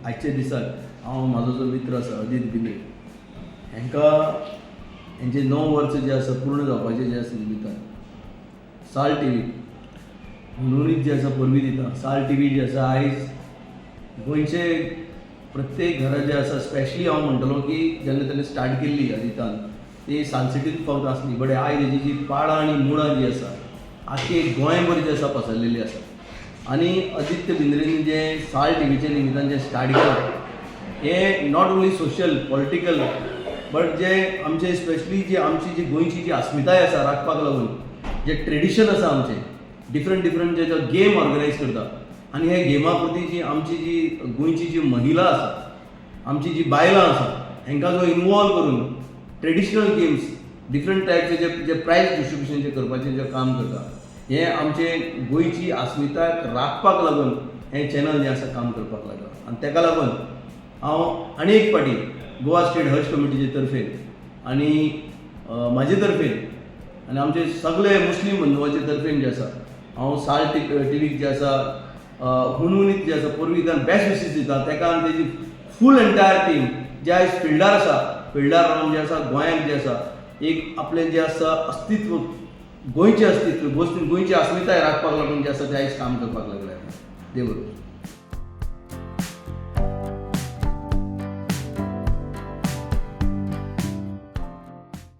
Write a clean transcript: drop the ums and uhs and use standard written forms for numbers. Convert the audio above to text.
आजच्या दिसाक हांव म्हाजो जो मित्र आसा अजीत बिने हांकां हेंचे 9 वर्सां जे आसा पूर्ण जावपाचे जे आसा निमित्तान साल टीव्ही म्हणून जे आसा परबी दिता. साल टीव्ही जी आसा आयज गोंयचे प्रत्येक घरां जे आसा स्पेशली हांव म्हणटलो की जेन्ना ताणें स्टार्ट केल्ली अजितान ती साल सिटीन फक्त आसली बट आयज हेजी जी पाळां आनी मुळां जी आसा आख्खे गोंयभर जी आसा पसरलेली आसा. आनी आदित्य बिंद्रेन जे साल टीव्हीचे निमित्तान जे स्टार्ट केलां हे not only social political but जे आमचे स्पेशली जी आमची जी गोंयची जी अस्मिताय आसा राखपाक लागून जे ट्रेडिशन आसा आमचे डिफरंट जे गेम ऑर्गनायज करता आनी हे गेमा प्रती जी आमची जी गोंयची जी महिला आसा आमची जी बायलां आसा हांकां जो इनवॉल्व करून ट्रेडिशनल गेम्स डिफरंट टायपचे जे प्रायज डिस्ट्रिब्युशन जे करपाचें जे काम करता हे आमचे गोंयची अस्मिताय राखपाक लागून हें चॅनल जें आसा काम करपाक लागला. आनी तेका लागून हांव आनी एक फावटी गोवा स्टेट हज कमिटीचे तर्फेन आनी म्हाजे तर्फेन आनी आमचे सगळे मुस्लीम बंधुवाचे तर्फेन जे आसा हांव साल टीव्हीक जे आसा हुनहुनीत जे आसा पोरवीच्यान बेस्ट विशीस दिता तेका आनी तेजी फूल एंटायर टीम जे आयज फिल्डार आसा फिल्डार रावन जे आसा गोंयांत जे आसा एक आपलें जे आसा अस्तित्व गोंयचें अस्तित्व गोंयची अस्मिताय राखपाक लागून जे आसा ते आयज काम करपाक लागले. देव बरोबर.